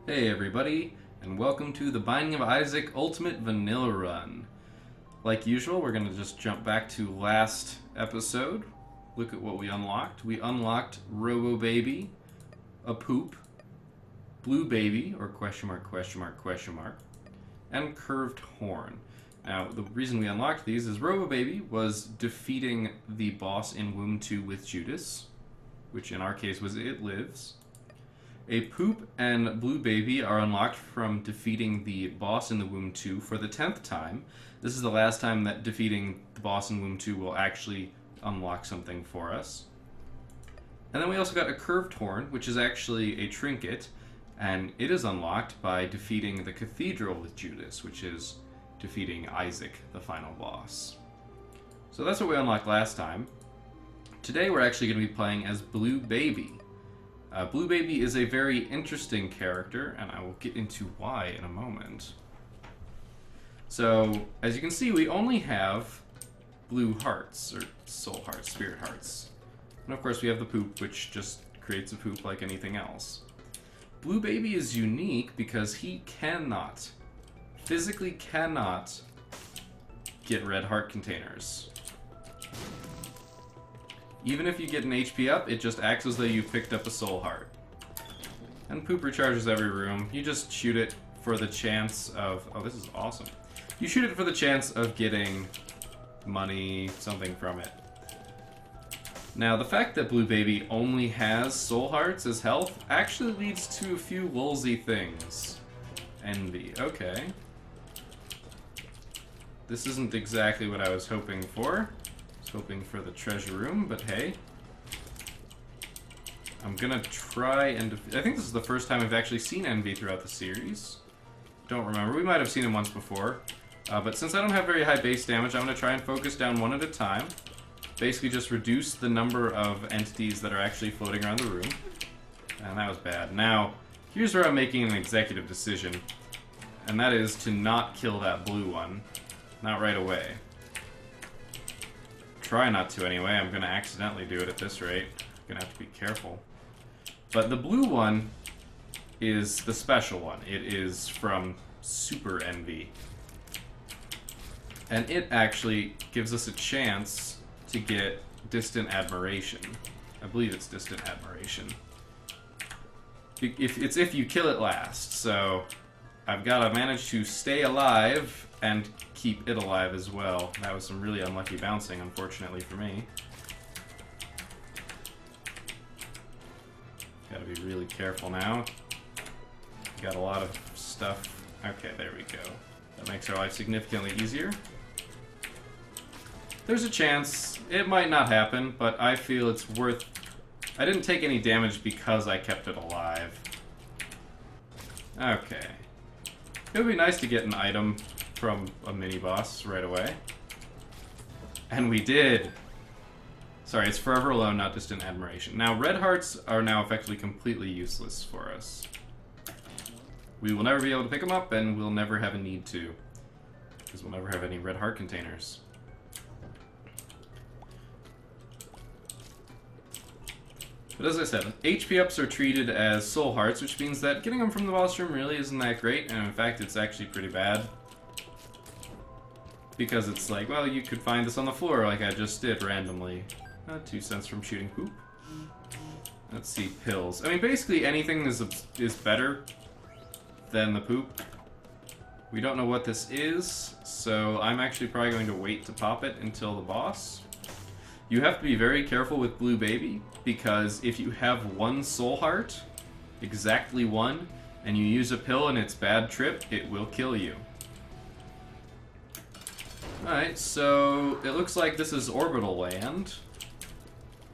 Hey everybody, and welcome to the Binding of Isaac Ultimate Vanilla Run. Like usual, we're going to just jump back to last episode. Look at what we unlocked. We unlocked Robo Baby, a Poop, Blue Baby, or question mark, and Curved Horn. Now, the reason we unlocked these is Robo Baby was defeating the boss in Womb 2 with Judas, which in our case was It Lives. A Poop and Blue Baby are unlocked from defeating the boss in the Womb 2 for the 10th time. This is the last time that defeating the boss in Womb 2 will actually unlock something for us. And then we also got a Curved Horn, which is actually a trinket, and it is unlocked by defeating the Cathedral with Judas, which is defeating Isaac, the final boss. So that's what we unlocked last time. Today we're actually going to be playing as Blue Baby. Blue Baby is a very interesting character, and I will get into why in a moment. So, as you can see, we only have blue hearts, or soul hearts, spirit hearts. And of course we have the Poop, which just creates a poop like anything else. Blue Baby is unique because he physically cannot get red heart containers. Even if you get an HP up, it just acts as though you picked up a soul heart. And Poop recharges every room. You just shoot it for the chance of... Oh, this is awesome. You shoot it for the chance of getting money, something from it. Now, the fact that Blue Baby only has soul hearts as health actually leads to a few lulzy things. Envy. Okay. This isn't exactly what I was hoping for. Hoping for the treasure room, but hey. I'm gonna try and... I think this is the first time I've actually seen Envy throughout the series. Don't remember. We might have seen him once before. But since I don't have very high base damage, I'm gonna try and focus down one at a time. Basically just reduce the number of entities that are actually floating around the room. And that was bad. Now, here's where I'm making an executive decision. And that is to not kill that blue one. Not right away. Try not to anyway. I'm going to accidentally do it at this rate. I'm going to have to be careful. But the blue one is the special one. It is from Super Envy. And it actually gives us a chance to get Distant Admiration. I believe it's Distant Admiration. If you kill it last. So I've got to manage to stay alive and keep it alive as well. That was some really unlucky bouncing, unfortunately for me. Gotta be really careful now. Got a lot of stuff. Okay, there we go. That makes our life significantly easier. There's a chance. It might not happen, but I feel it's worth... I didn't take any damage because I kept it alive. Okay. It would be nice to get an item from a mini-boss right away. And we did! Sorry, it's Forever Alone, not Distant Admiration. Now, red hearts are now effectively completely useless for us. We will never be able to pick them up, and we'll never have a need to. Because we'll never have any red heart containers. But as I said, HP ups are treated as soul hearts, which means that getting them from the boss room really isn't that great, and in fact it's actually pretty bad. Because it's like, well, you could find this on the floor like I just did randomly. 2 cents from shooting Poop. Let's see, pills. I mean, basically anything is better than the Poop. We don't know what this is, so I'm actually probably going to wait to pop it until the boss. You have to be very careful with Blue Baby, because if you have one soul heart, exactly one, and you use a pill and it's bad trip, it will kill you. Alright, so it looks like this is Orbital Land.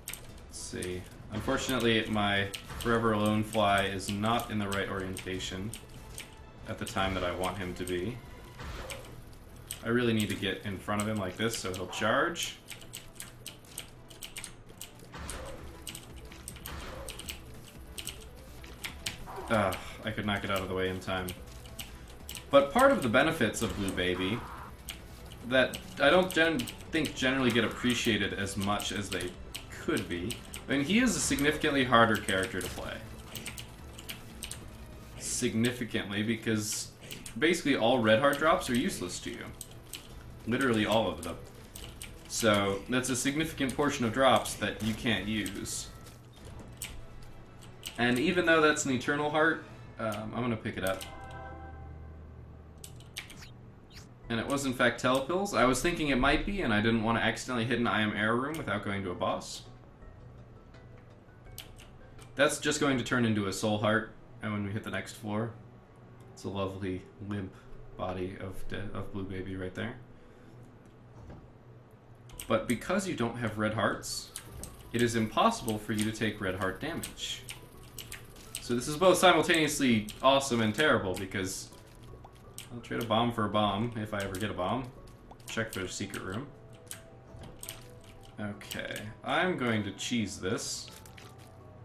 Let's see. Unfortunately, my Forever Alone fly is not in the right orientation at the time that I want him to be. I really need to get in front of him like this so he'll charge. I could not get out of the way in time. But part of the benefits of Blue Baby that I don't think generally get appreciated as much as they could be. I mean, he is a significantly harder character to play. significantly because basically all red heart drops are useless to you. Literally all of them. So that's a significant portion of drops that you can't use. And even though that's an eternal heart, I'm gonna pick it up. And it was in fact Telepills. I was thinking it might be, and I didn't want to accidentally hit an I Am Air room without going to a boss. That's just going to turn into a soul heart, and when we hit the next floor, it's a lovely limp body of Blue Baby right there. But because you don't have red hearts, it is impossible for you to take red heart damage. So this is both simultaneously awesome and terrible, because I'll trade a bomb for a bomb if I ever get a bomb. Check for a secret room. Okay, I'm going to cheese this,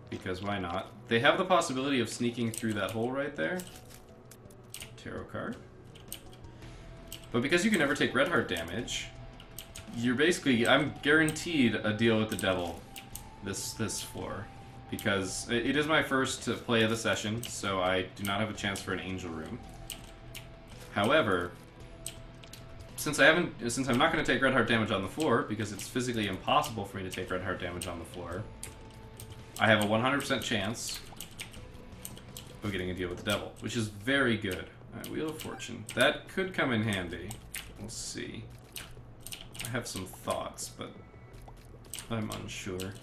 because why not? They have the possibility of sneaking through that hole right there. Tarot card. But because you can never take red heart damage, you're basically, I'm guaranteed a deal with the devil this floor. Because it is my first play of the session, so I do not have a chance for an angel room. However, since I'm not going to take red heart damage on the floor, because it's physically impossible for me to take red heart damage on the floor, I have a 100% chance of getting a deal with the devil, which is very good. Alright, Wheel of Fortune. That could come in handy. We'll see. I have some thoughts, but I'm unsure.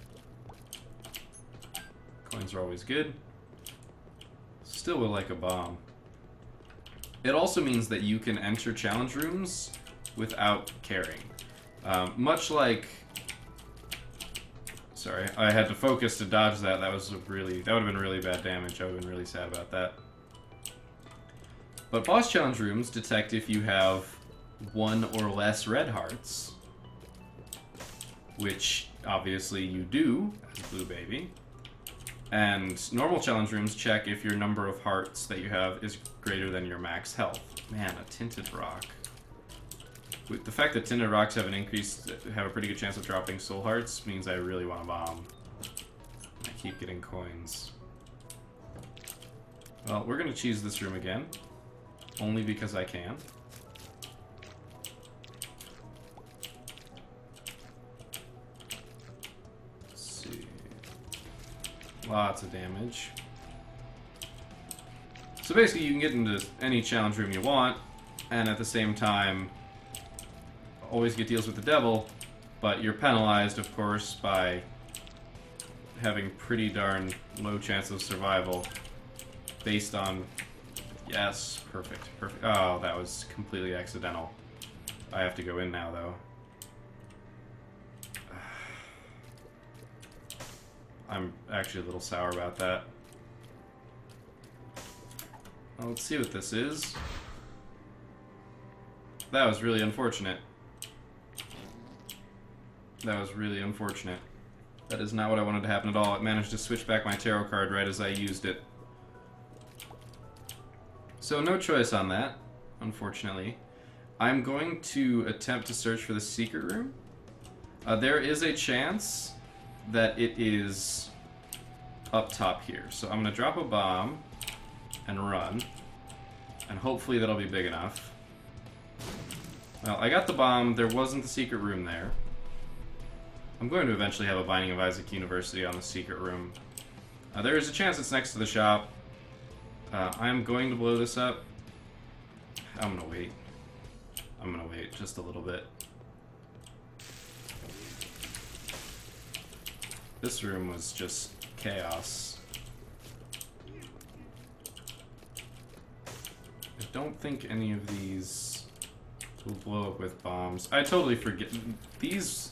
Coins are always good. Still would like a bomb. It also means that you can enter challenge rooms without caring. Much like... Sorry, I had to focus to dodge that. That would have been really bad damage. I would have been really sad about that. But boss challenge rooms detect if you have 1 or less red hearts. Which, obviously, you do, as Blue Baby. And normal challenge rooms check if your number of hearts that you have is greater than your max health. Man, a Tinted Rock. With the fact that Tinted Rocks have a pretty good chance of dropping soul hearts means I really want a bomb. I keep getting coins. Well, we're gonna cheese this room again. Only because I can. Lots of damage. So basically you can get into any challenge room you want, and at the same time always get deals with the devil, but you're penalized, of course, by having pretty darn low chance of survival based on... Yes, perfect, perfect. Oh, that was completely accidental. I have to go in now, though. I'm actually a little sour about that. Well, let's see what this is. That was really unfortunate. That was really unfortunate. That is not what I wanted to happen at all. It managed to switch back my tarot card right as I used it. So no choice on that, unfortunately. I'm going to attempt to search for the secret room. There is a chance that it is up top here. So I'm going to drop a bomb and run. And hopefully that'll be big enough. Well, I got the bomb. There wasn't the secret room there. I'm going to eventually have a Binding of Isaac University on the secret room. There is a chance it's next to the shop. I'm going to blow this up. I'm going to wait. I'm going to wait just a little bit. This room was just chaos. I don't think any of these will blow up with bombs. I totally forget. These...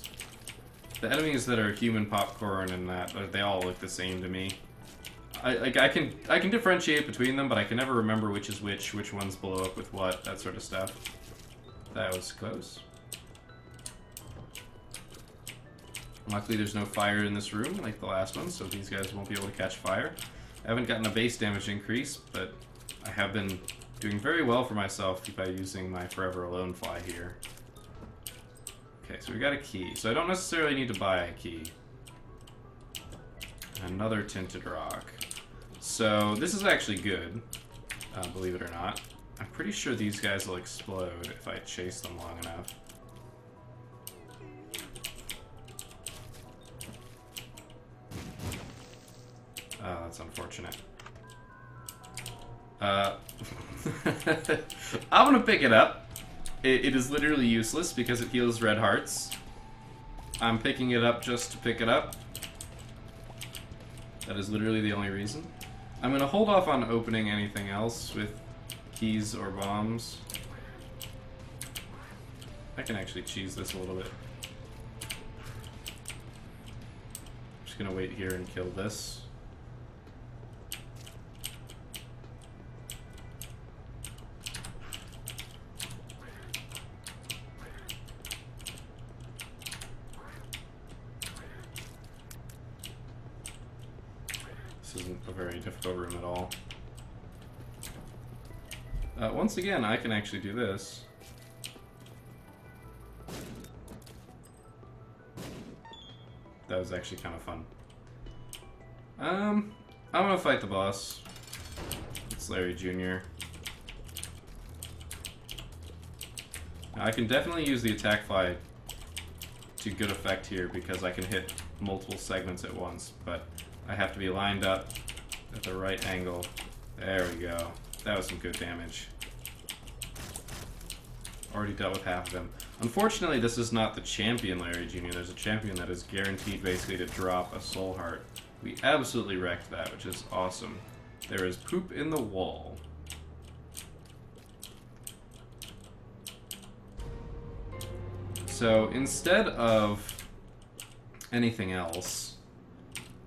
The enemies that are human popcorn and that, they all look the same to me. I can differentiate between them, but I can never remember which is which ones blow up with what, that sort of stuff. That was close. Luckily there's no fire in this room like the last one, so these guys won't be able to catch fire. I haven't gotten a base damage increase, but I have been doing very well for myself by using my Forever Alone fly here. Okay, so we got a key. So I don't necessarily need to buy a key. Another Tinted Rock. So this is actually good. believe it or not. I'm pretty sure these guys will explode if I chase them long enough. Oh, that's unfortunate. I'm gonna pick it up. It is literally useless because it heals red hearts. I'm picking it up just to pick it up. That is literally the only reason. I'm gonna hold off on opening anything else with keys or bombs. I can actually cheese this a little bit. Just gonna wait here and kill this. This isn't a very difficult room at all. Once again, I can actually do this. That was actually kind of fun. I'm gonna fight the boss. It's Larry Jr. Now, I can definitely use the attack fly to good effect here because I can hit multiple segments at once, but I have to be lined up at the right angle. There we go. That was some good damage. Already dealt with half of him. Unfortunately, this is not the champion Larry Jr. There's a champion that is guaranteed basically to drop a soul heart. We absolutely wrecked that, which is awesome. There is poop in the wall. So instead of anything else,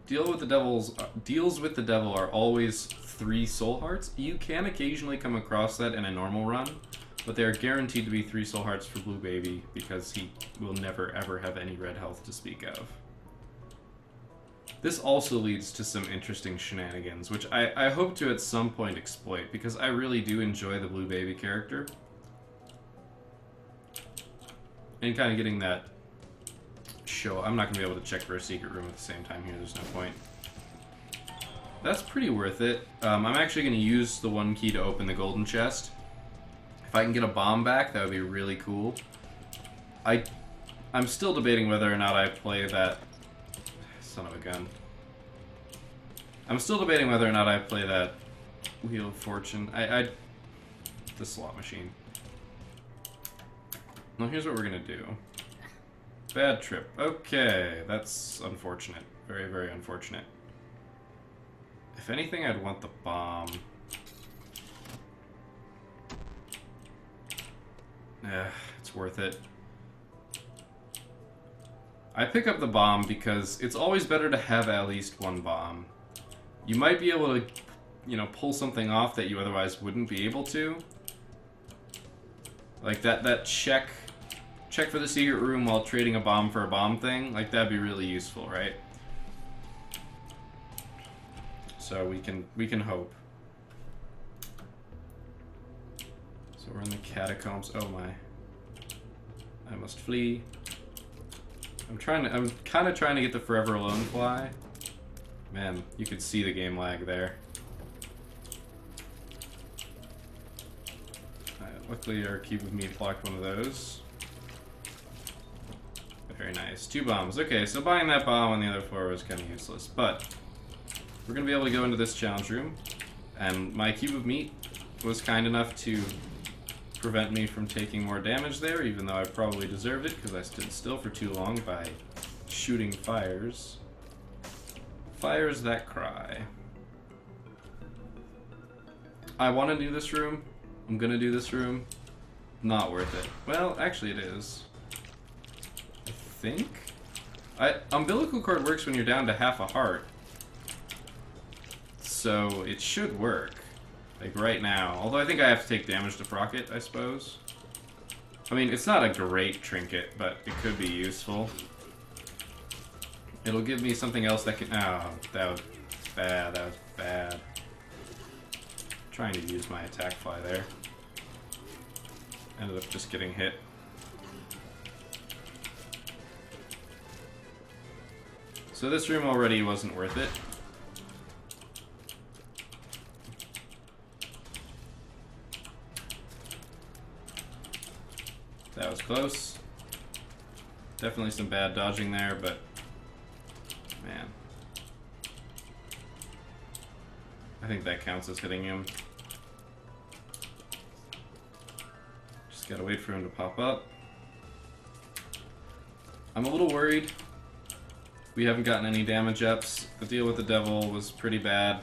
deals with the devil are always 3 soul hearts. You can occasionally come across that in a normal run, but they are guaranteed to be 3 soul hearts for Blue Baby because he will never ever have any red health to speak of. This also leads to some interesting shenanigans, which I hope to at some point exploit because I really do enjoy the Blue Baby character. And kind of getting that show. I'm not going to be able to check for a secret room at the same time here, there's no point. That's pretty worth it. I'm actually going to use the 1 key to open the golden chest. If I can get a bomb back, that would be really cool. I'm still debating whether or not I play that... Son of a gun. I'm still debating whether or not I play that Wheel of Fortune. The slot machine. Now here's what we're gonna do. Bad trip. Okay, that's unfortunate. Very, very unfortunate. If anything, I'd want the bomb. It's worth it. I pick up the bomb because it's always better to have at least 1 bomb. You might be able to, you know, pull something off that you otherwise wouldn't be able to. Like that check for the secret room while trading a bomb for a bomb thing. Like, that'd be really useful, right? So we can hope. So we're in the catacombs. Oh my. I must flee. I'm kind of trying to get the Forever Alone fly. Man, you could see the game lag there. Luckily our cube of meat blocked one of those. Very nice. 2 bombs. Okay, so buying that bomb on the other floor was kind of useless, but we're going to be able to go into this challenge room, and my cube of meat was kind enough to prevent me from taking more damage there, even though I probably deserved it because I stood still for too long by shooting fires. Fires that cry. I want to do this room. I'm going to do this room. Not worth it. Well, actually it is. I think? Umbilical cord works when you're down to half a heart. So it should work. Like right now. Although I think I have to take damage to proc it, I suppose. I mean, it's not a great trinket, but it could be useful. It'll give me something else that can... Oh, that was bad. That was bad. Trying to use my attack fly there. Ended up just getting hit. So this room already wasn't worth it. That was close. Definitely some bad dodging there, but man. I think that counts as hitting him. Just gotta wait for him to pop up. I'm a little worried. We haven't gotten any damage ups. The deal with the devil was pretty bad.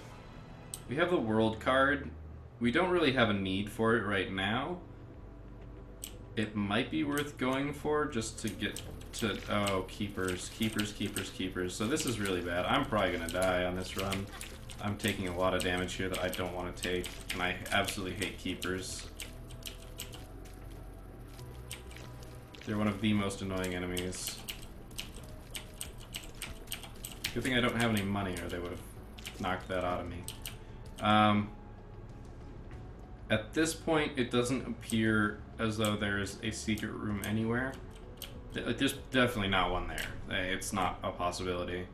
We have the world card. We don't really have a need for it right now. It might be worth going for just to get to... Oh, keepers, keepers, keepers, keepers. So this is really bad. I'm probably gonna die on this run. I'm taking a lot of damage here that I don't want to take, and I absolutely hate keepers. They're one of the most annoying enemies. Good thing I don't have any money, or they would have knocked that out of me. At this point, it doesn't appear as though there's a secret room anywhere. There's definitely not one there. It's not a possibility.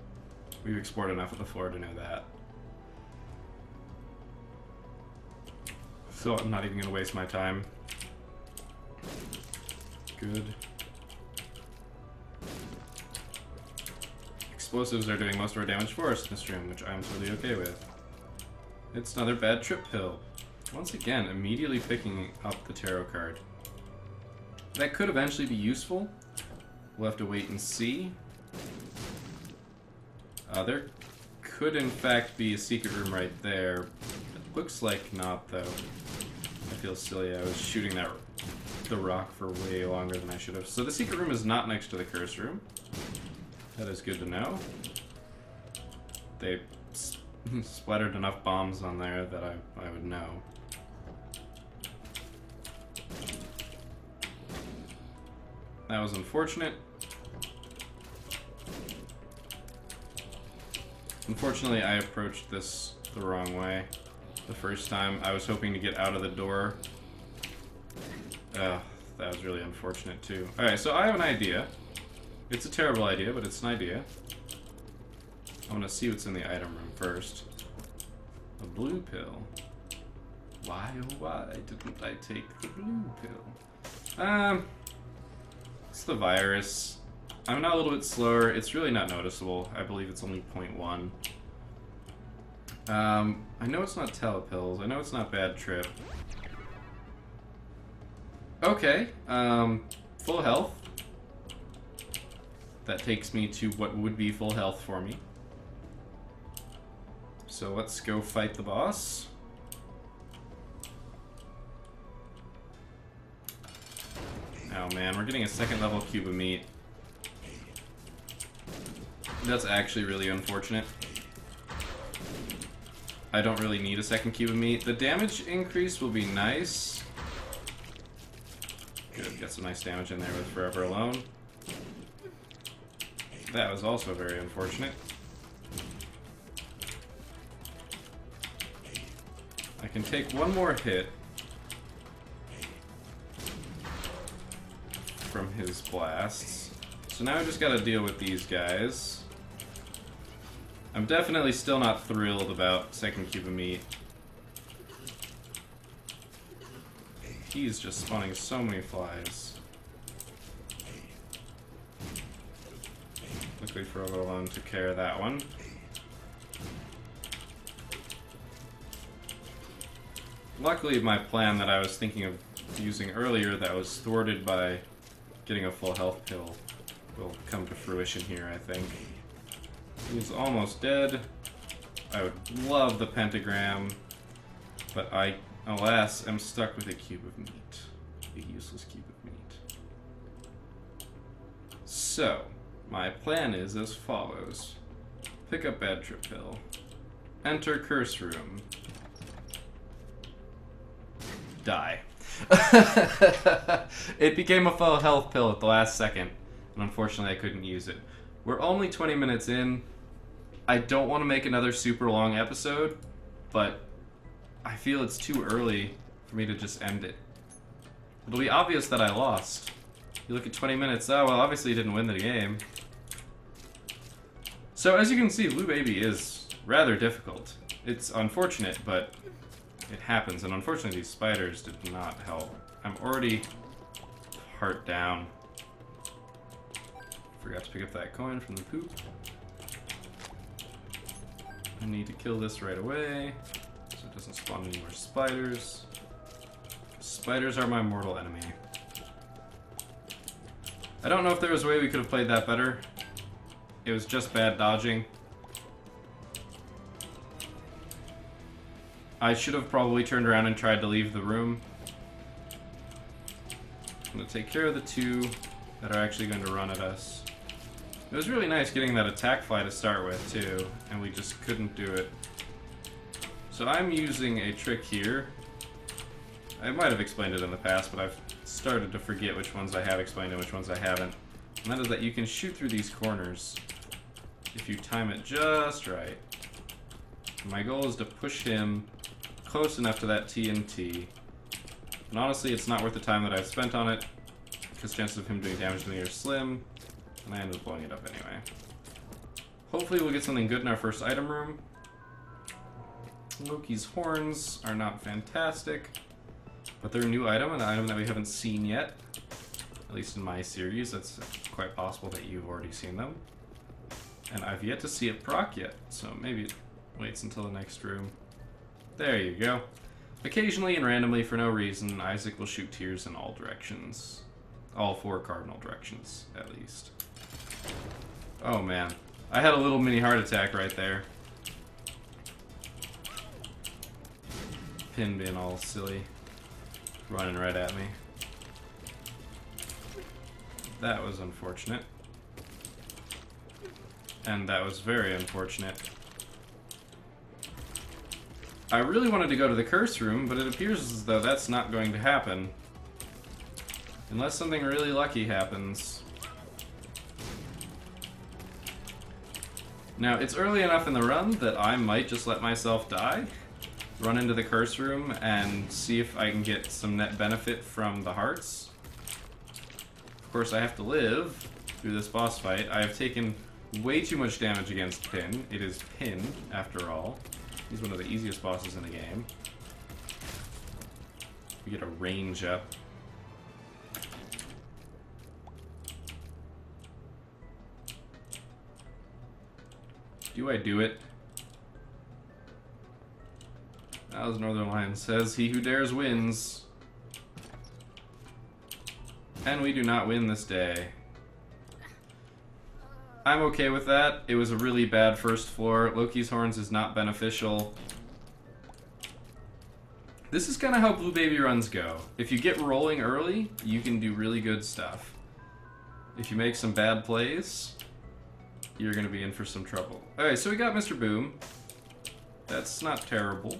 We've explored enough of the floor to know that. So I'm not even going to waste my time. Good. Explosives are doing most of our damage for us in this room, which I'm totally okay with. It's another bad trip pill. Once again, immediately picking up the tarot card. That could eventually be useful. We'll have to wait and see. There could in fact be a secret room right there. It looks like not, though. I feel silly. I was shooting the rock for way longer than I should have. So the secret room is not next to the curse room. That is good to know. They splattered enough bombs on there that I would know. That was unfortunate. Unfortunately, I approached this the wrong way the first time. I was hoping to get out of the door. That was really unfortunate too. Alright, so I have an idea. It's a terrible idea, but it's an idea. I'm gonna see what's in the item room first. A blue pill. Why, oh why didn't I take the blue pill? It's the virus. I'm not a little bit slower. It's really not noticeable. I believe it's only 0.1. I know it's not telepills. I know it's not bad trip. Okay, full health. That takes me to what would be full health for me. So let's go fight the boss. Oh man, we're getting a second level cube of meat. That's actually really unfortunate. I don't really need a second cube of meat. The damage increase will be nice. Good, got some nice damage in there with Forever Alone. That was also very unfortunate. I can take one more hit from his blasts. So now I just gotta deal with these guys. I'm definitely still not thrilled about second cube of meat. He's just spawning so many flies. Luckily Forever Alone took care of that one. Luckily my plan that I was thinking of using earlier that was thwarted by getting a full health pill will come to fruition here, I think. He's almost dead. I would love the pentagram, but I, alas, am stuck with a cube of meat. A useless cube of meat. So, my plan is as follows. Pick up bad trip pill. Enter curse room. Die. It became a full health pill at the last second, and unfortunately I couldn't use it. We're only 20 minutes in. I don't want to make another super long episode, but I feel it's too early for me to just end it. It'll be obvious that I lost. You look at 20 minutes, oh well, obviously you didn't win the game. So as you can see, Blue Baby is rather difficult. It's unfortunate, but it happens, and unfortunately these spiders did not help. I'm already heart down. Forgot to pick up that coin from the poop. I need to kill this right away so it doesn't spawn any more spiders. Spiders are my mortal enemy. I don't know if there was a way we could have played that better. It was just bad dodging. I should have probably turned around and tried to leave the room. I'm going to take care of the two that are actually going to run at us. It was really nice getting that attack fly to start with, too, and we just couldn't do it. So I'm using a trick here. I might have explained it in the past, but I've started to forget which ones I have explained and which ones I haven't. And that is that you can shoot through these corners if you time it just right. My goal is to push him close enough to that TNT. And honestly, it's not worth the time that I've spent on it, because chances of him doing damage to me are slim, and I ended up blowing it up anyway. Hopefully we'll get something good in our first item room. Loki's horns are not fantastic, but they're a new item, an item that we haven't seen yet. At least in my series, it's quite possible that you've already seen them. And I've yet to see it proc yet, so maybe it waits until the next room. There you go. Occasionally and randomly, for no reason, Isaac will shoot tears in all directions. All 4 cardinal directions, at least. Oh man. I had a little mini heart attack right there. Pin being all silly. Running right at me. That was unfortunate. And that was very unfortunate. I really wanted to go to the curse room, but it appears as though that's not going to happen. Unless something really lucky happens. Now, it's early enough in the run that I might just let myself die, run into the curse room, and see if I can get some net benefit from the hearts. Of course, I have to live through this boss fight. I have taken way too much damage against Pin. It is Pin, after all. He's one of the easiest bosses in the game. We get a range up. Do I do it? As Northern Lion says, he who dares wins. And we do not win this day. I'm okay with that. It was a really bad first floor. Loki's horns is not beneficial. This is kind of how Blue Baby runs go. If you get rolling early, you can do really good stuff. If you make some bad plays, you're going to be in for some trouble. Alright, so we got Mr. Boom. That's not terrible.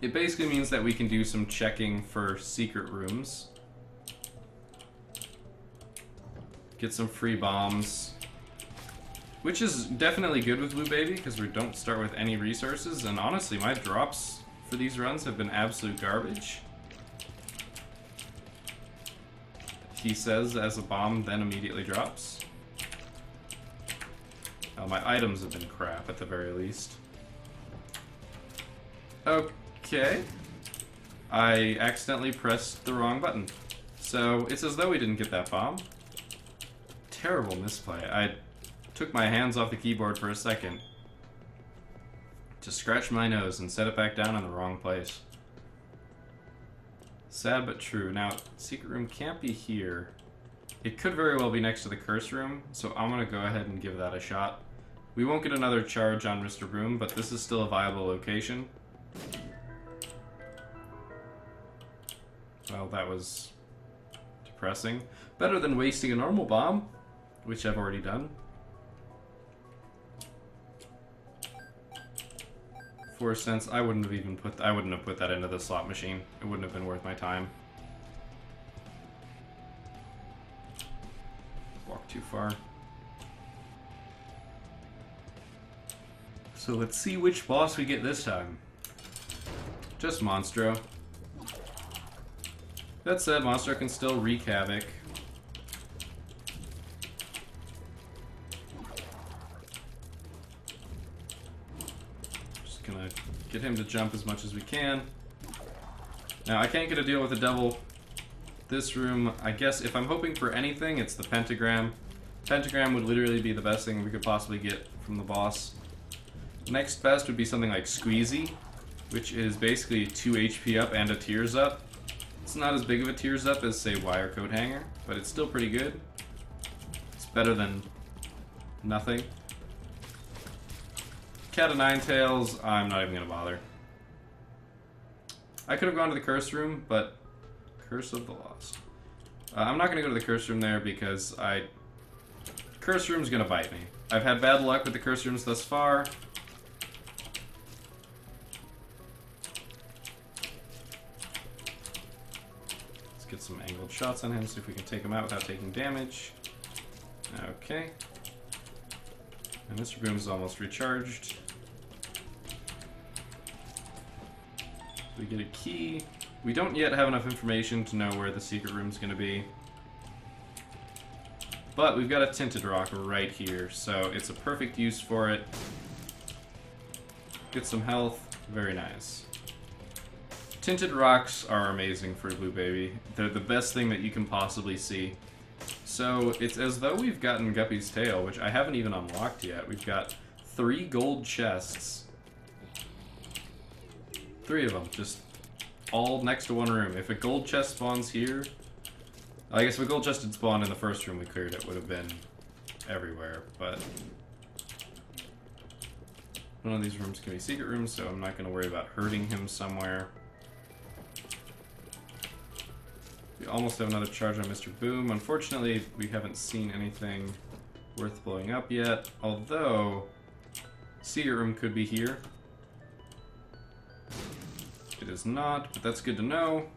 It basically means that we can do some checking for secret rooms. Get some free bombs. Which is definitely good with Blue Baby, because we don't start with any resources, and honestly, my drops for these runs have been absolute garbage. He says as a bomb then immediately drops. Oh, my items have been crap at the very least. Okay. I accidentally pressed the wrong button. So it's as though we didn't get that bomb. Terrible misplay. I took my hands off the keyboard for a second to scratch my nose and set it back down in the wrong place. Sad but true. Now, secret room can't be here. It could very well be next to the curse room, so I'm going to go ahead and give that a shot. We won't get another charge on Mr. Boom, but this is still a viable location. Well, that was depressing. Better than wasting a normal bomb, which I've already done. 4 cents. I wouldn't have put that into the slot machine. It wouldn't have been worth my time. Walk too far. So let's see which boss we get this time. Just Monstro. That said, Monstro can still wreak havoc. Just gonna get him to jump as much as we can. Now, I can't get a deal with the devil This room, I guess if I'm hoping for anything, it's the pentagram. Pentagram would literally be the best thing we could possibly get from the boss. Next best would be something like Squeezy, which is basically 2 HP up and a Tears Up. It's not as big of a Tears Up as, say, Wire Coat Hanger, but it's still pretty good. It's better than nothing. Cat of Nine Tails, I'm not even going to bother. I could have gone to the Curse Room, but Curse of the Lost. I'm not going to go to the Curse Room there because Curse Room's going to bite me. I've had bad luck with the Curse Rooms thus far. Let's get some angled shots on him, see if we can take him out without taking damage. Okay. And Mr. Boom is almost recharged. We get a key. We don't yet have enough information to know where the secret room's going to be. But we've got a tinted rock right here, so it's a perfect use for it. Get some health. Very nice. Tinted rocks are amazing for Blue Baby. They're the best thing that you can possibly see. So it's as though we've gotten Guppy's Tail, which I haven't even unlocked yet. We've got 3 gold chests. 3 of them, just all next to one room. If a gold chest spawns here, I guess if a gold chest had spawned in the first room we cleared, it would have been everywhere, but one of these rooms can be secret rooms, so I'm not going to worry about hurting him somewhere. We almost have another charge on Mr. Boom. Unfortunately, we haven't seen anything worth blowing up yet, although secret room could be here. It is not, but that's good to know.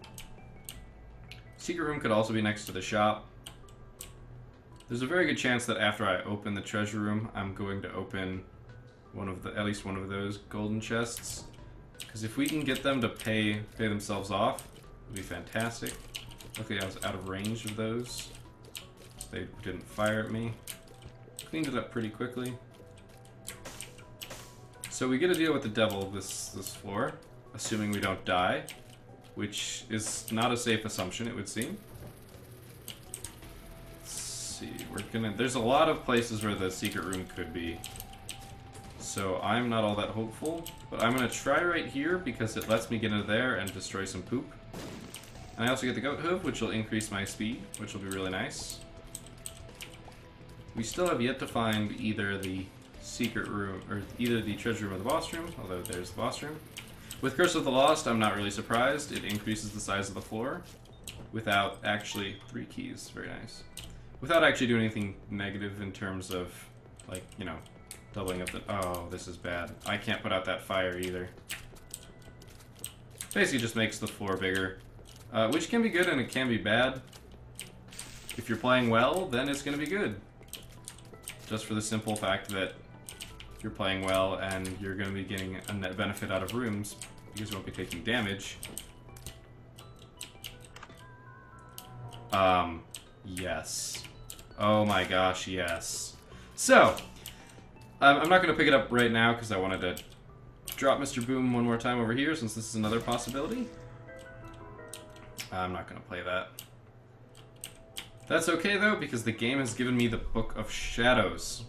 Secret room could also be next to the shop. There's a very good chance that after I open the treasure room, I'm going to open at least one of those golden chests. Because if we can get them to pay themselves off, it would be fantastic. Luckily I was out of range of those. So they didn't fire at me. Cleaned it up pretty quickly. So we get to deal with the devil this floor, assuming we don't die, which is not a safe assumption, it would seem. Let's see, there's a lot of places where the secret room could be. So I'm not all that hopeful, but I'm gonna try right here because it lets me get into there and destroy some poop. And I also get the goat hoof, which will increase my speed, which will be really nice. We still have yet to find either the secret room, or either the treasure room or the boss room, although there's the boss room. With Curse of the Lost, I'm not really surprised. It increases the size of the floor without actually... 3 keys, very nice. Without actually doing anything negative in terms of, like, you know, doubling up the... Oh, this is bad. I can't put out that fire either. Basically just makes the floor bigger, which can be good and it can be bad. If you're playing well, then it's going to be good. Just for the simple fact that you're playing well and you're going to be getting a net benefit out of rooms because you won't be taking damage. Yes. Oh my gosh, yes. So, I'm not going to pick it up right now because I wanted to drop Mr. Boom one more time over here since this is another possibility. I'm not going to play that. That's okay though, because the game has given me the Book of Shadows.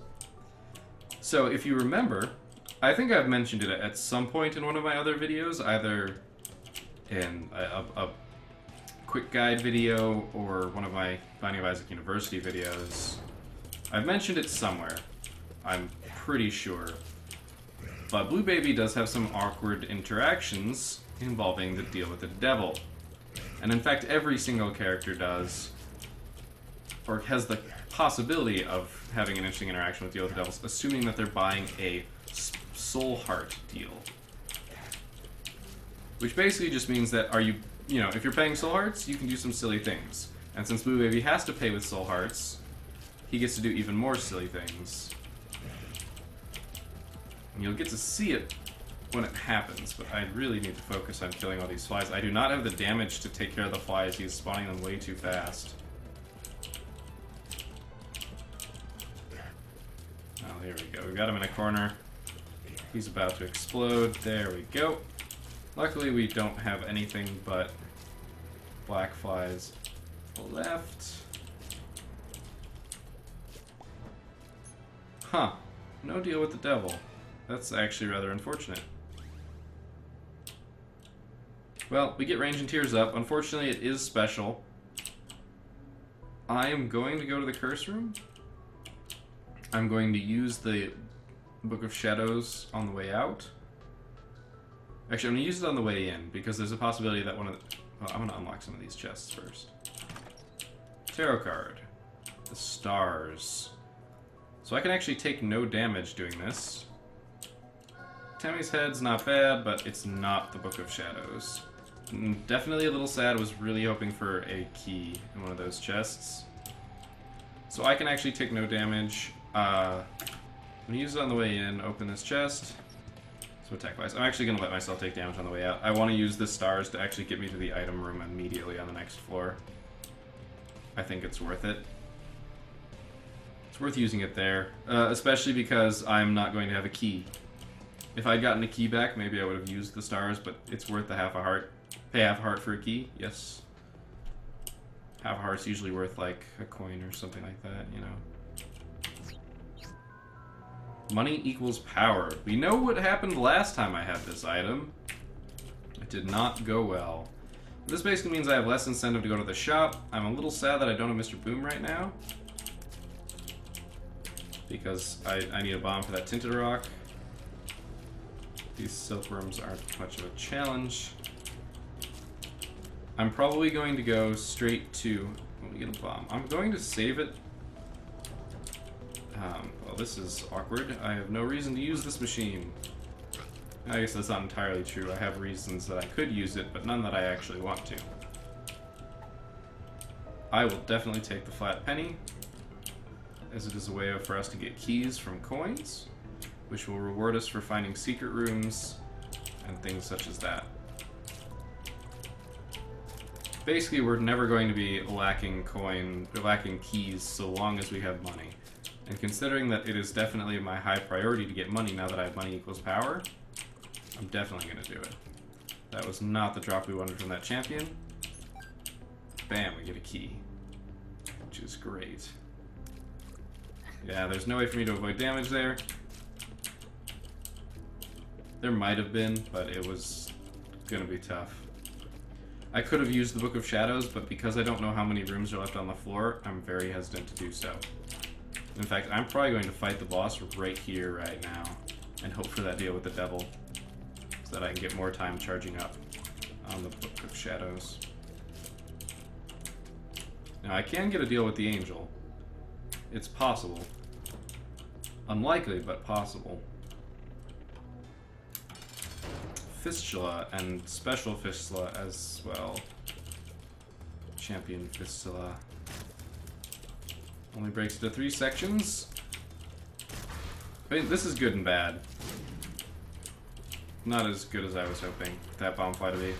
So if you remember, I think I've mentioned it at some point in one of my other videos, either in a quick guide video or one of my Binding of Isaac University videos. I've mentioned it somewhere, I'm pretty sure. But Blue Baby does have some awkward interactions involving the deal with the devil. And in fact, every single character does, or has the possibility of having an interesting interaction with Deal with the Devils, assuming that they're buying a Soul Heart deal. Which basically just means that if you're paying Soul Hearts, you can do some silly things. And since Blue Baby has to pay with Soul Hearts, he gets to do even more silly things. And you'll get to see it when it happens, but I really need to focus on killing all these flies. I do not have the damage to take care of the flies. He's spawning them way too fast. Oh, here we go. We got him in a corner. He's about to explode. There we go. Luckily, we don't have anything but black flies. left. Huh. No deal with the devil. That's actually rather unfortunate. Well, we get range and tears up. Unfortunately, it is special. I am going to go to the curse room. I'm going to use the Book of Shadows on the way out. Actually, I'm going to use it on the way in, because there's a possibility that one of the... Well, I'm going to unlock some of these chests first. Tarot card. The stars. So I can actually take no damage doing this. Tammy's head's not bad, but it's not the Book of Shadows. Definitely a little sad. Was really hoping for a key in one of those chests. So I can actually take no damage. I'm going to use it on the way in, open this chest. So attack-wise, I'm actually going to let myself take damage on the way out. I want to use the stars to actually get me to the item room immediately on the next floor. I think it's worth it. It's worth using it there, especially because I'm not going to have a key. If I'd gotten a key back, maybe I would have used the stars, but it's worth the half a heart. Pay half a heart for a key, yes. Half a heart's usually worth like a coin or something like that, you know. Money equals power. We know what happened last time I had this item. It did not go well. This basically means I have less incentive to go to the shop. I'm a little sad that I don't have Mr. Boom right now, because I need a bomb for that tinted rock. These silkworms aren't much of a challenge. I'm probably going to go straight to... Let me get a bomb. I'm going to save it. Well, this is awkward. I have no reason to use this machine. I guess that's not entirely true. I have reasons that I could use it, but none that I actually want to. I will definitely take the flat penny, as it is a way for us to get keys from coins, which will reward us for finding secret rooms and things such as that. Basically, we're never going to be lacking keys so long as we have money. And considering that it is definitely my high priority to get money now that I have money equals power, I'm definitely going to do it. That was not the drop we wanted from that champion. Bam, we get a key, which is great. Yeah, there's no way for me to avoid damage there. There might have been, but it was going to be tough. I could have used the Book of Shadows, but because I don't know how many rooms are left on the floor, I'm very hesitant to do so. In fact, I'm probably going to fight the boss right here, right now, and hope for that deal with the devil, so that I can get more time charging up on the Book of Shadows. Now, I can get a deal with the angel. It's possible. Unlikely, but possible. Fistula, and special Fistula as well. Champion Fistula. Only breaks into 3 sections. I mean, this is good and bad. Not as good as I was hoping that bomb fly to be.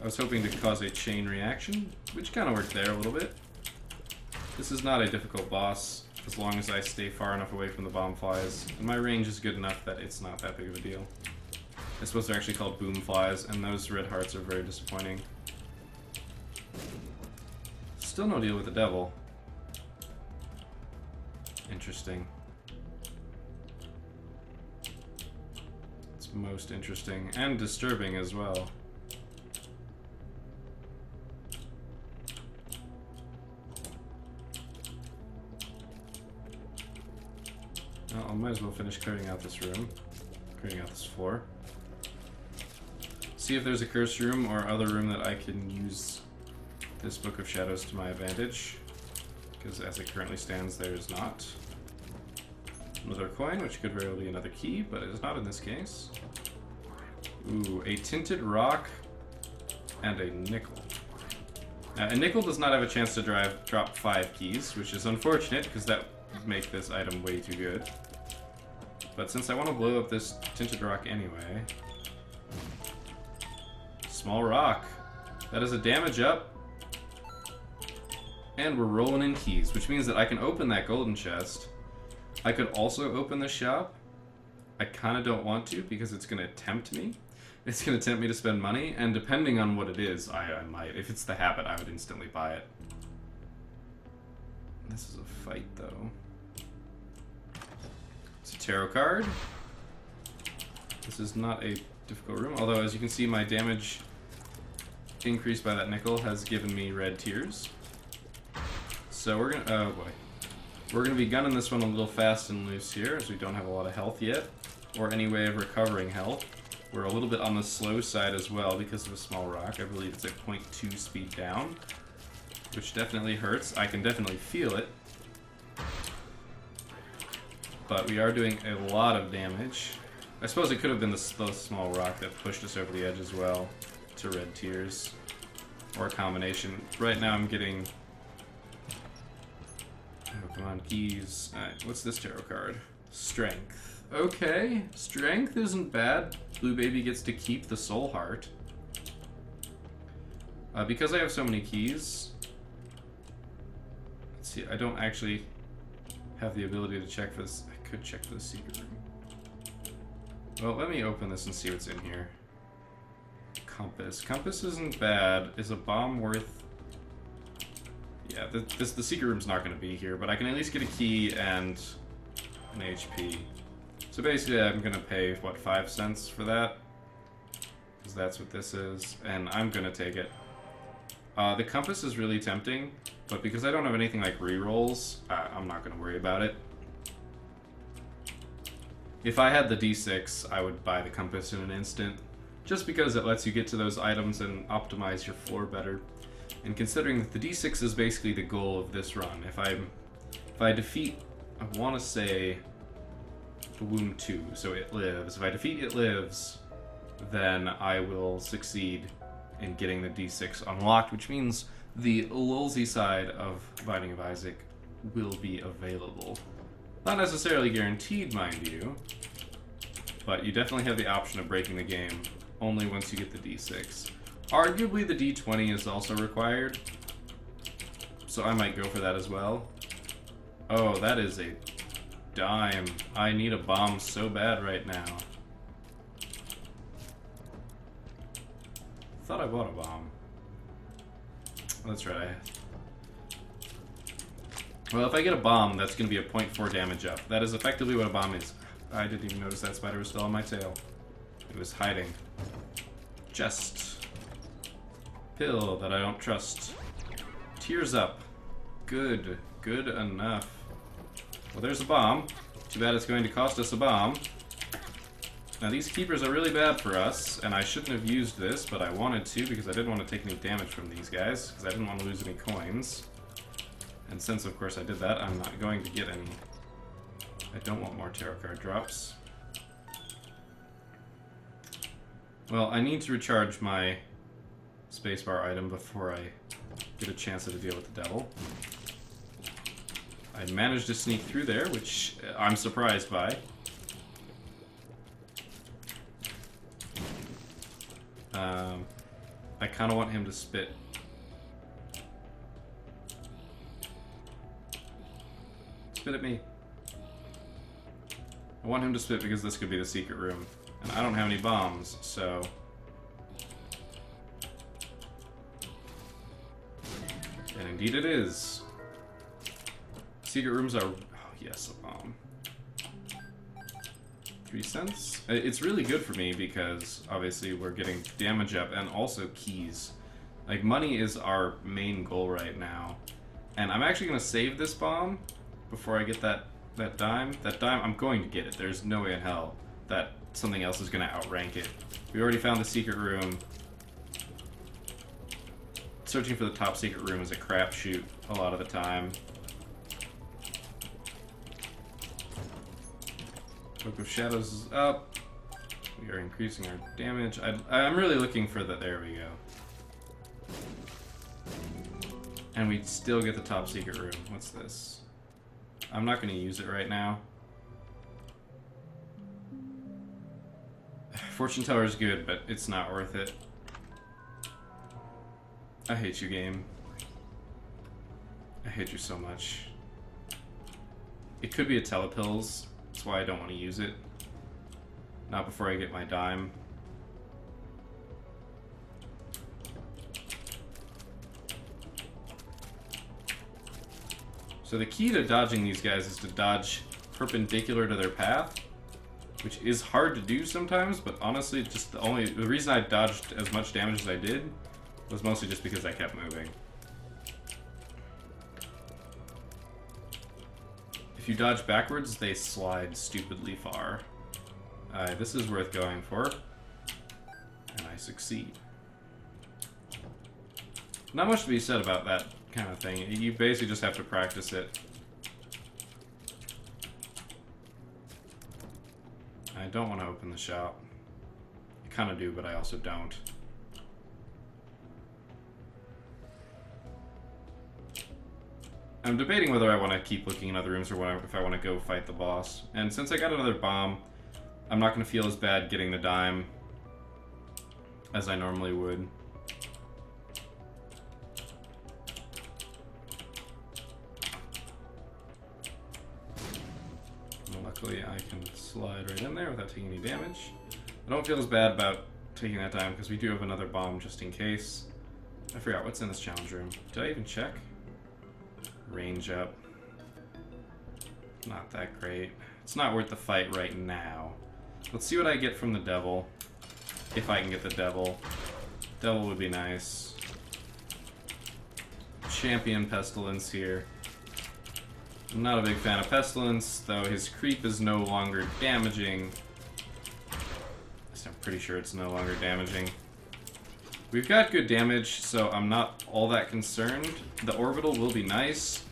I was hoping to cause a chain reaction, which kind of worked there a little bit. This is not a difficult boss, as long as I stay far enough away from the bomb flies. And my range is good enough that it's not that big of a deal. I suppose they're actually called boom flies, and those red hearts are very disappointing. Still no deal with the devil. Interesting. It's most interesting and disturbing as well. Well, I might as well finish clearing out this room, clearing out this floor. See if there's a curse room or other room that I can use this Book of Shadows to my advantage, because as it currently stands, there is not. Another coin, which could very well be another key, but it is not in this case. Ooh, a tinted rock and a nickel. Now, a nickel does not have a chance to drop 5 keys, which is unfortunate, because that would make this item way too good. But since I want to blow up this tinted rock anyway... Small rock. That is a damage up. And we're rolling in keys, which means that I can open that golden chest. I could also open the shop. I kind of don't want to because it's going to tempt me. It's going to tempt me to spend money, and depending on what it is, I might. If it's the habit, I would instantly buy it. This is a fight, though. It's a tarot card. This is not a difficult room, although as you can see, my damage increased by that nickel has given me red tears. So we're gonna, oh boy. We're gonna be gunning this one a little fast and loose here, as we don't have a lot of health yet, or any way of recovering health. We're a little bit on the slow side as well because of a small rock. I believe it's at 0.2 speed down, which definitely hurts. I can definitely feel it. But we are doing a lot of damage. I suppose it could have been the small rock that pushed us over the edge as well to red tears, or a combination. Right now I'm getting... Oh, come on, keys. Alright, what's this tarot card? Strength. Okay, strength isn't bad. Blue Baby gets to keep the soul heart. Because I have so many keys... Let's see, I don't actually have the ability to check for this. I could check for the secret room. Well, let me open this and see what's in here. Compass. Compass isn't bad. Is a bomb worth... Yeah, the secret room's not going to be here, but I can at least get a key and an HP. So basically I'm going to pay, what, 5 cents for that? Because that's what this is, and I'm going to take it. The compass is really tempting, but because I don't have anything like rerolls, I'm not going to worry about it. If I had the D6, I would buy the compass in an instant, just because it lets you get to those items and optimize your floor better. And considering that the D6 is basically the goal of this run, if I defeat, I want to say, the Womb 2, so It Lives. If I defeat It Lives, then I will succeed in getting the D6 unlocked, which means the Lulzy side of Binding of Isaac will be available. Not necessarily guaranteed, mind you, but you definitely have the option of breaking the game only once you get the D6. Arguably the D20 is also required, so I might go for that as well. Oh, that is a dime. I need a bomb so bad right now. Thought I bought a bomb. That's right. Well, if I get a bomb, that's going to be a 0.4 damage up. That is effectively what a bomb is. I didn't even notice that spider was still on my tail. It was hiding. Chest. Pill that I don't trust. Tears up. Good. Good enough. Well, there's a bomb. Too bad it's going to cost us a bomb. Now, these keepers are really bad for us, and I shouldn't have used this, but I wanted to because I didn't want to take any damage from these guys, because I didn't want to lose any coins. And since, of course, I did that, I'm not going to get any. I don't want more tarot card drops. Well, I need to recharge my spacebar item before I get a chance at a deal with the devil. I managed to sneak through there, which I'm surprised by. I kind of want him to spit. Spit at me. I want him to spit because this could be the secret room. And I don't have any bombs, so... And indeed it is. Secret rooms are... Oh, yes, a bomb. 3 cents? It's really good for me because, obviously, we're getting damage up and also keys. Like, money is our main goal right now. And I'm actually going to save this bomb before I get that dime. That dime, I'm going to get it. There's no way in hell that something else is going to outrank it. We already found the secret room. Searching for the top secret room is a crapshoot a lot of the time. Book of Shadows is up. We are increasing our damage. I'm really looking for the... There we go. And we still get the top secret room. What's this? I'm not going to use it right now. Fortune Teller is good, but it's not worth it. I hate you, game. I hate you so much. It could be a telepills. That's why I don't want to use it. Not before I get my dime. So the key to dodging these guys is to dodge perpendicular to their path, which is hard to do sometimes, but honestly, just the reason I dodged as much damage as I did was mostly just because I kept moving. If you dodge backwards, they slide stupidly far. This is worth going for, and I succeed. Not much to be said about that kind of thing. You basically just have to practice it. I don't want to open the shop. I kind of do, but I also don't. I'm debating whether I want to keep looking in other rooms or if I want to go fight the boss. And since I got another bomb, I'm not going to feel as bad getting the dime as I normally would. Luckily, I can slide right in there without taking any damage. I don't feel as bad about taking that dime because we do have another bomb just in case. I forgot what's in this challenge room. Did I even check? Range up. Not that great. It's not worth the fight right now. Let's see what I get from the devil. If I can get the devil. Devil would be nice. Champion Pestilence here. I'm not a big fan of Pestilence, though his creep is no longer damaging. I'm pretty sure it's no longer damaging. We've got good damage, so I'm not all that concerned. The orbital will be nice.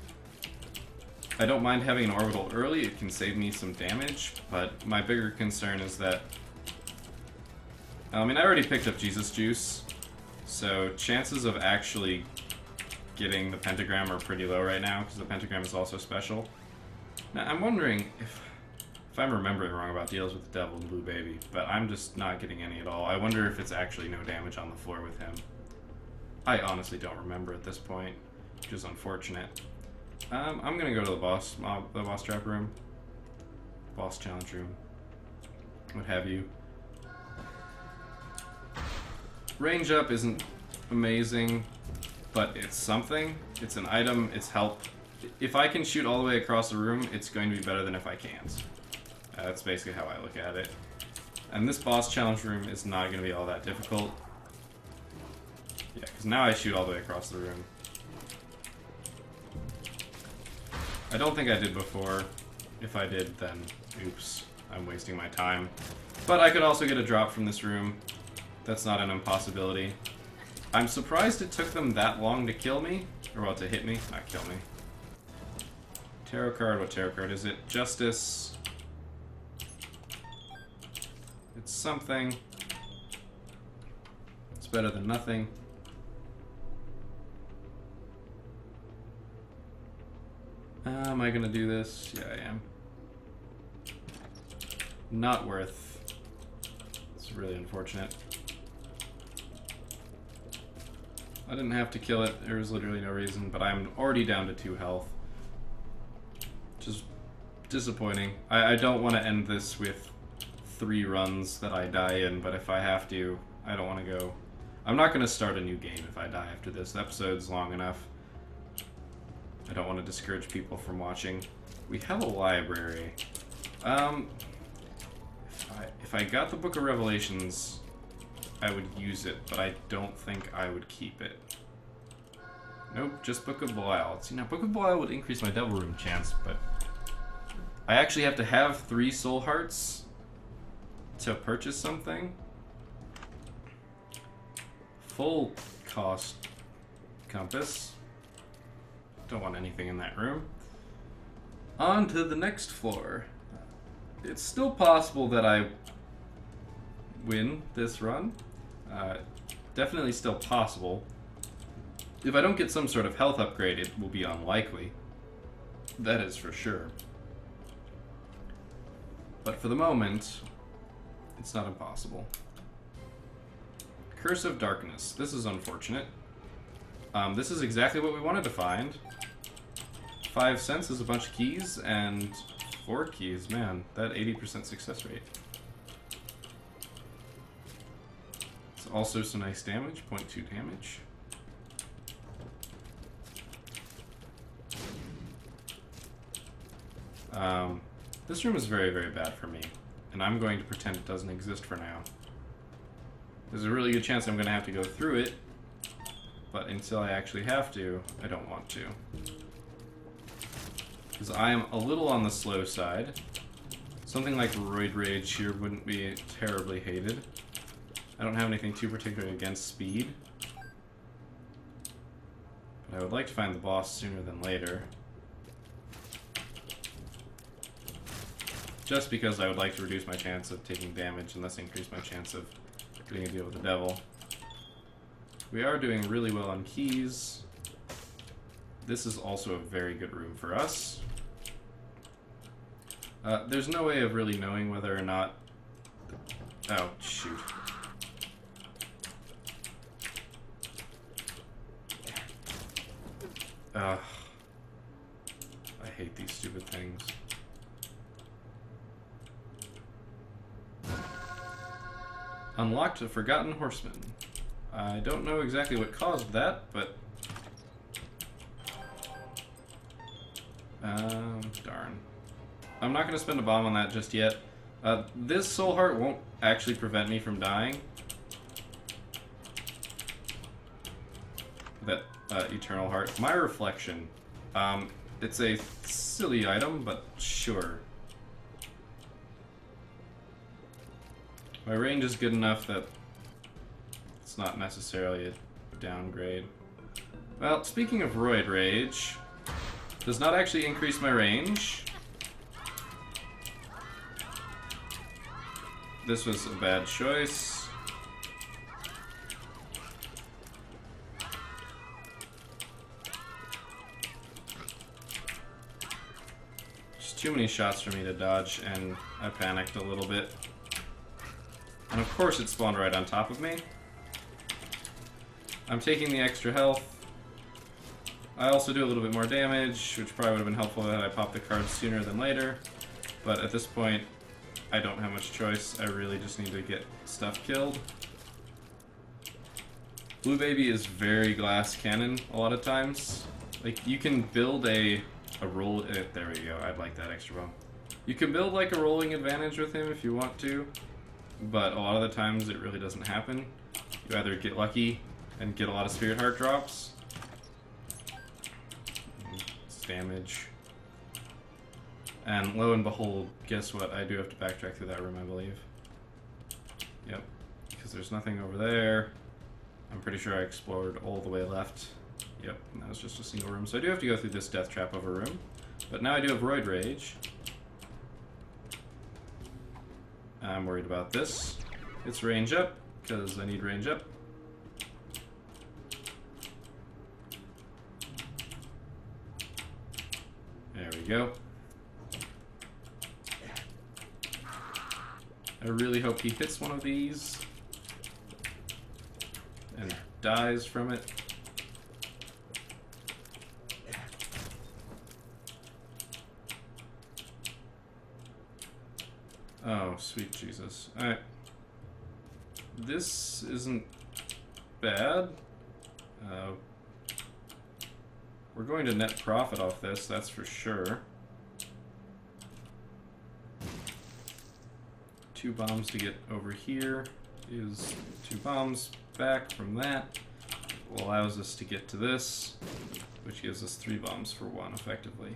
I don't mind having an orbital early, it can save me some damage, but my bigger concern is that... I mean, I already picked up Jesus Juice, so chances of actually getting the pentagram are pretty low right now, because the pentagram is also special. Now, I'm wondering if I'm remembering wrong about deals with the devil and Blue Baby, but I'm just not getting any at all. I wonder if it's actually no damage on the floor with him. I honestly don't remember at this point, which is unfortunate. I'm gonna go to the boss trap room, boss challenge room, what have you. Range up isn't amazing, but it's something. It's an item, it's help. If I can shoot all the way across the room, it's going to be better than if I can't. That's basically how I look at it. And this boss challenge room is not going to be all that difficult. Yeah, because now I shoot all the way across the room. I don't think I did before. If I did, then oops, I'm wasting my time. But I could also get a drop from this room. That's not an impossibility. I'm surprised it took them that long to kill me. Or well, to hit me, not kill me. Tarot card, what tarot card is it? Justice. It's something. It's better than nothing. Am I gonna do this? Yeah, I am. Not worth. It's really unfortunate. I didn't have to kill it. There was literally no reason, but I'm already down to 2 health. Just disappointing. I don't want to end this with 3 runs that I die in, but if I have to, I don't want to go. I'm not going to start a new game if I die after this. The episode's long enough. I don't want to discourage people from watching. We have a library. If I got the Book of Revelations, I would use it, but I don't think I would keep it. Nope, just Book of Belial. See, now Book of Belial would increase my Devil Room chance, but I actually have to have 3 soul hearts to purchase something. Full cost compass. Don't want anything in that room. On to the next floor. It's still possible that I win this run. Definitely still possible. If I don't get some sort of health upgrade, it will be unlikely. That is for sure. But for the moment, it's not impossible. Curse of Darkness. This is unfortunate. This is exactly what we wanted to find. 5 cents is a bunch of keys, and 4 keys. Man, that 80% success rate. It's also some nice damage, 0.2 damage. This room is very, very bad for me, and I'm going to pretend it doesn't exist for now. There's a really good chance I'm going to have to go through it, but until I actually have to, I don't want to. Because I am a little on the slow side. Something like Roid Rage here wouldn't be terribly hated. I don't have anything too particular against speed. But I would like to find the boss sooner than later. Just because I would like to reduce my chance of taking damage and thus increase my chance of getting a deal with the devil. We are doing really well on keys. This is also a very good room for us. There's no way of really knowing whether or not... Oh, shoot. I hate these stupid things. Unlocked a Forgotten Horseman. I don't know exactly what caused that, but... darn. I'm not going to spend a bomb on that just yet. This Soul Heart won't actually prevent me from dying. That Eternal Heart. My Reflection. It's a silly item, but sure. My range is good enough that it's not necessarily a downgrade. Well, speaking of Roid Rage, does not actually increase my range. This was a bad choice. Just too many shots for me to dodge, and I panicked a little bit. And of course it spawned right on top of me. I'm taking the extra health. I also do a little bit more damage, which probably would have been helpful had I popped the cards sooner than later. But at this point, I don't have much choice. I really just need to get stuff killed. Blue Baby is very glass cannon a lot of times. Like, you can build a roll... there we go, I'd like that extra bomb. You can build like a rolling advantage with him if you want to, but a lot of the times it really doesn't happen. You either get lucky and get a lot of Spirit Heart drops. It's damage. And lo and behold, guess what? I do have to backtrack through that room, I believe. Yep, because there's nothing over there. I'm pretty sure I explored all the way left. Yep, and that was just a single room. So I do have to go through this death trap of a room. But now I do have Roid Rage. I'm worried about this. It's range up, because I need range up. There we go. I really hope he hits one of these and dies from it. Oh, sweet Jesus. Alright. This isn't bad. We're going to net profit off this, that's for sure. 2 bombs to get over here is 2 bombs back from that. Allows us to get to this, which gives us 3 bombs for 1 effectively.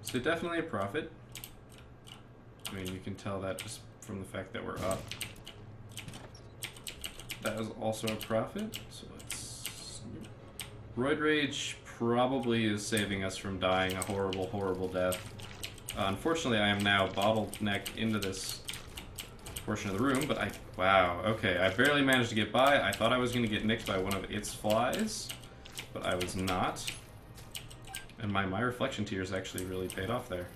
So definitely a profit. I mean, you can tell that just from the fact that we're up. That is also a profit, so let's... Roid Rage probably is saving us from dying a horrible, horrible death. Unfortunately, I am now bottlenecked into this portion of the room, but wow, okay, I barely managed to get by. I thought I was going to get nicked by one of its flies, but I was not. And my Reflection Tears actually really paid off there.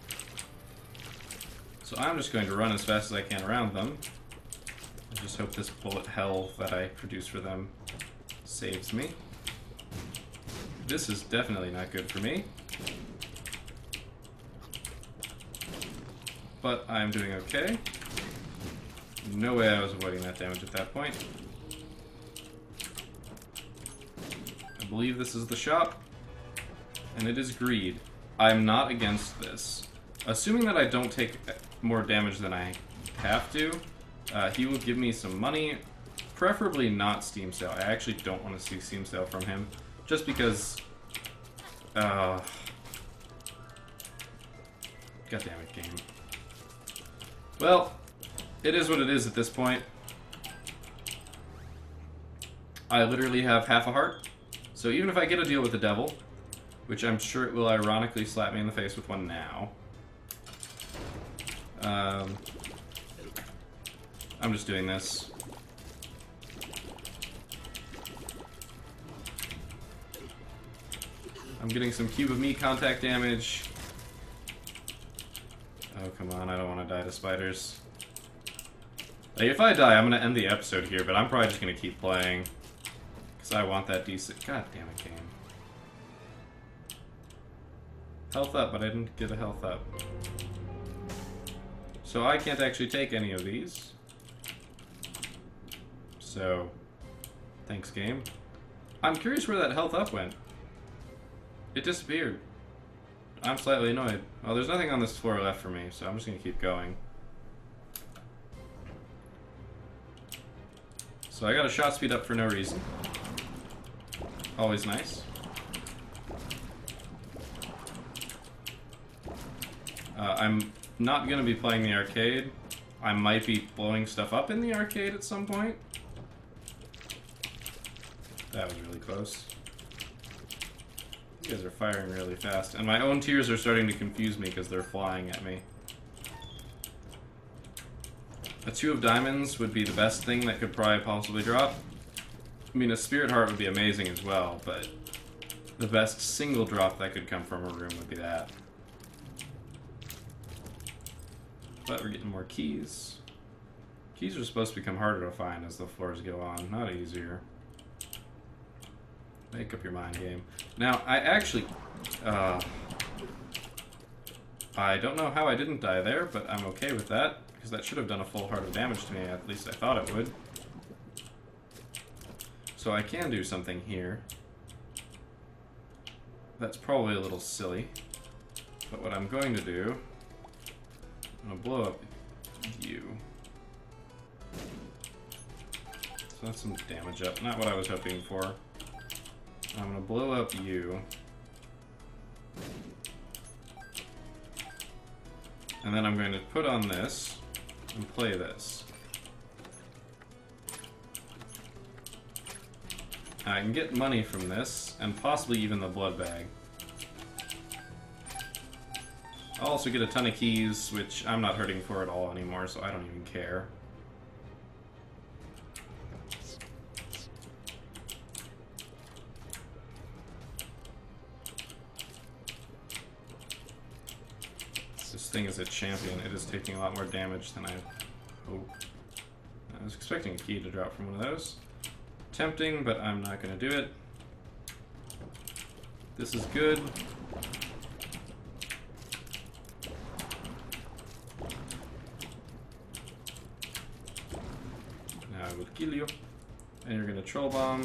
So I'm just going to run as fast as I can around them. I just hope this bullet hell that I produce for them saves me. This is definitely not good for me. But I'm doing okay. No way I was avoiding that damage at that point. I believe this is the shop. And it is greed. I'm not against this. Assuming that I don't take more damage than I have to, he will give me some money, preferably not Steam Sale. I actually don't want to see Steam Sale from him, just because... God damn it, game. Well, it is what it is at this point. I literally have half a heart, so even if I get a deal with the devil, which I'm sure it will ironically slap me in the face with one now, I'm just doing this. I'm getting some Cube of Me contact damage. Oh, come on, I don't want to die to spiders. Like, if I die, I'm going to end the episode here, but I'm probably just going to keep playing. Because I want that decent... God damn it, game. Health up, but I didn't get a health up. So I can't actually take any of these. So, thanks, game. I'm curious where that health up went. It disappeared. I'm slightly annoyed. Well, there's nothing on this floor left for me, so I'm just going to keep going. So I got a shot speed up for no reason. Always nice. I'm not going to be playing the arcade. I might be blowing stuff up in the arcade at some point. That was really close. You guys are firing really fast. And my own tears are starting to confuse me because they're flying at me. A 2 of diamonds would be the best thing that could probably possibly drop. I mean, a spirit heart would be amazing as well, but the best single drop that could come from a room would be that. But we're getting more keys. Keys are supposed to become harder to find as the floors go on, not easier. Make up your mind, game. Now, I actually... I don't know how I didn't die there, but I'm okay with that, because that should have done a full heart of damage to me, at least I thought it would. So I can do something here. That's probably a little silly. But what I'm going to do... I'm going to blow up you. So that's some damage up. Not what I was hoping for. I'm going to blow up you. And then I'm going to put on this and play this. I can get money from this, and possibly even the blood bag. I'll also get a ton of keys, which I'm not hurting for at all anymore, so I don't even care. This thing is a champion. It is taking a lot more damage than I hoped. I was expecting a key to drop from one of those. Tempting, but I'm not going to do it. This is good. Now I will kill you. And you're going to troll bomb.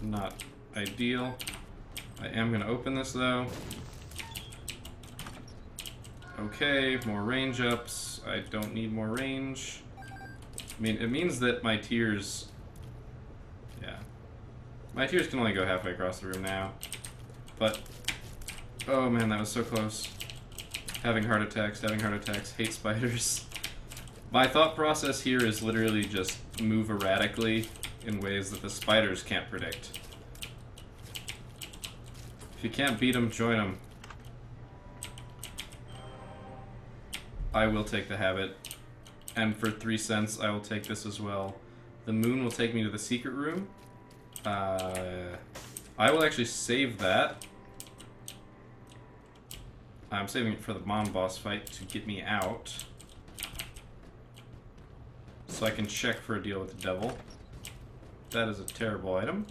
Not ideal. I am going to open this though. Okay, more range ups. I don't need more range. I mean, it means that my tears... Yeah. My tears can only go halfway across the room now. But... Oh man, that was so close. Having heart attacks, hate spiders. My thought process here is literally just move erratically in ways that the spiders can't predict. If you can't beat them, join them. I will take the habit. And for 3 cents, I will take this as well. The moon will take me to the secret room. I will actually save that. I'm saving it for the mom boss fight to get me out. So I can check for a deal with the devil. That is a terrible item.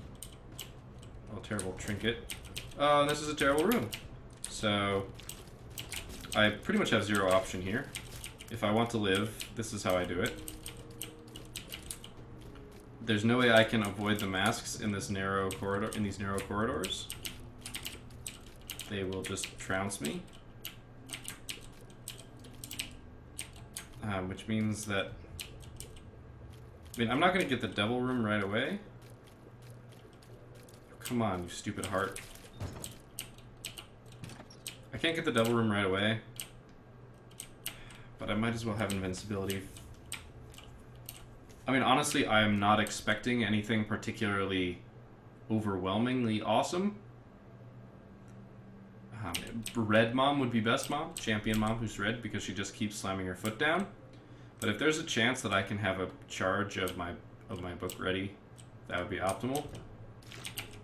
Oh, terrible trinket. Oh, and this is a terrible room. So, I pretty much have zero option here. If I want to live, this is how I do it. There's no way I can avoid the masks in this narrow corridor, in these narrow corridors. they will just trounce me. Which means that... I mean, I'm not going to get the Devil Room right away. Come on, you stupid heart. I can't get the Devil Room right away. But I might as well have invincibility. I mean, honestly, I'm not expecting anything particularly overwhelmingly awesome. Red Mom would be best Mom. Champion Mom who's red because she just keeps slamming her foot down. But if there's a chance that I can have a charge of my book ready, that would be optimal.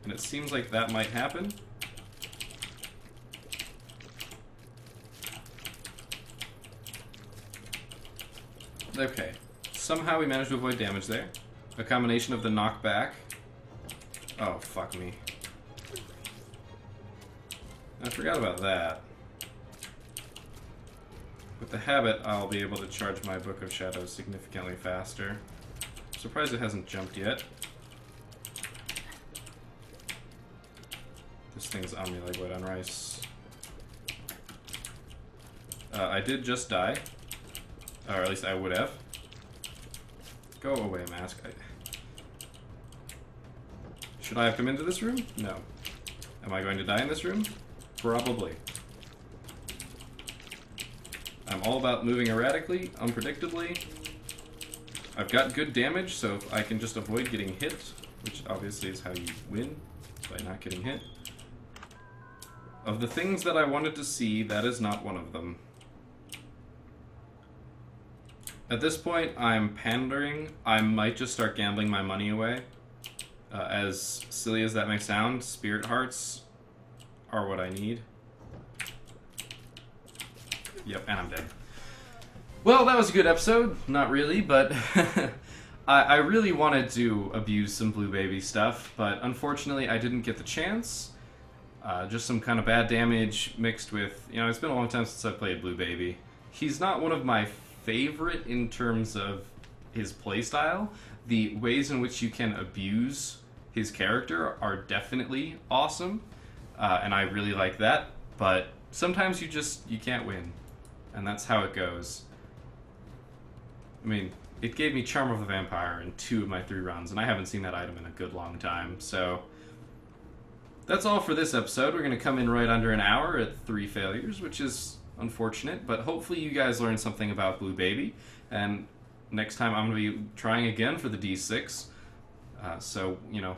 And it seems like that might happen. Okay. Somehow we managed to avoid damage there. A combination of the knockback. Oh, fuck me. I forgot about that. With the habit, I'll be able to charge my Book of Shadows significantly faster. I'm surprised it hasn't jumped yet. This thing's on me like white on rice. I did just die. Or at least I would have. Go away, mask. Should I have come into this room? No. Am I going to die in this room? Probably. I'm all about moving erratically, unpredictably. I've got good damage, so if I can just avoid getting hit, which obviously is how you win, by not getting hit. Of the things that I wanted to see, that is not one of them. At this point, I'm pandering. I might just start gambling my money away. As silly as that may sound, Spirit Hearts are what I need. Yep, and I'm dead. Well, that was a good episode. Not really, but I really wanted to abuse some Blue Baby stuff, but unfortunately I didn't get the chance. Just some kind of bad damage mixed with, you know, it's been a long time since I played Blue Baby. He's not one of my favorite in terms of his playstyle. The ways in which you can abuse his character are definitely awesome, and I really like that, but sometimes you can't win, and that's how it goes. I mean, it gave me Charm of the Vampire in 2 of my 3 runs, and I haven't seen that item in a good long time, so that's all for this episode. We're going to come in right under an hour at 3 failures, which is unfortunate, but hopefully you guys learned something about Blue Baby, and next time I'm going to be trying again for the D6, so, you know,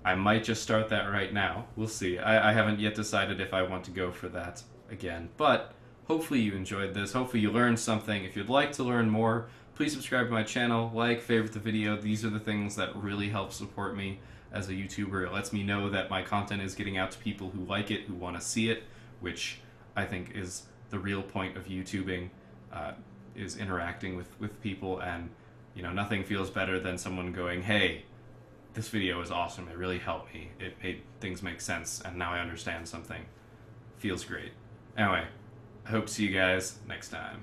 I might just start that right now. We'll see. I haven't yet decided if I want to go for that again, but hopefully you enjoyed this. Hopefully you learned something. If you'd like to learn more, please subscribe to my channel, like, favorite the video. These are the things that really help support me as a YouTuber. It lets me know that my content is getting out to people who like it, who want to see it, which I think is the real point of YouTubing, is interacting with people, and, you know, nothing feels better than someone going, hey, this video is awesome, it really helped me, it made things make sense, and now I understand something. Feels great. Anyway, I hope to see you guys next time.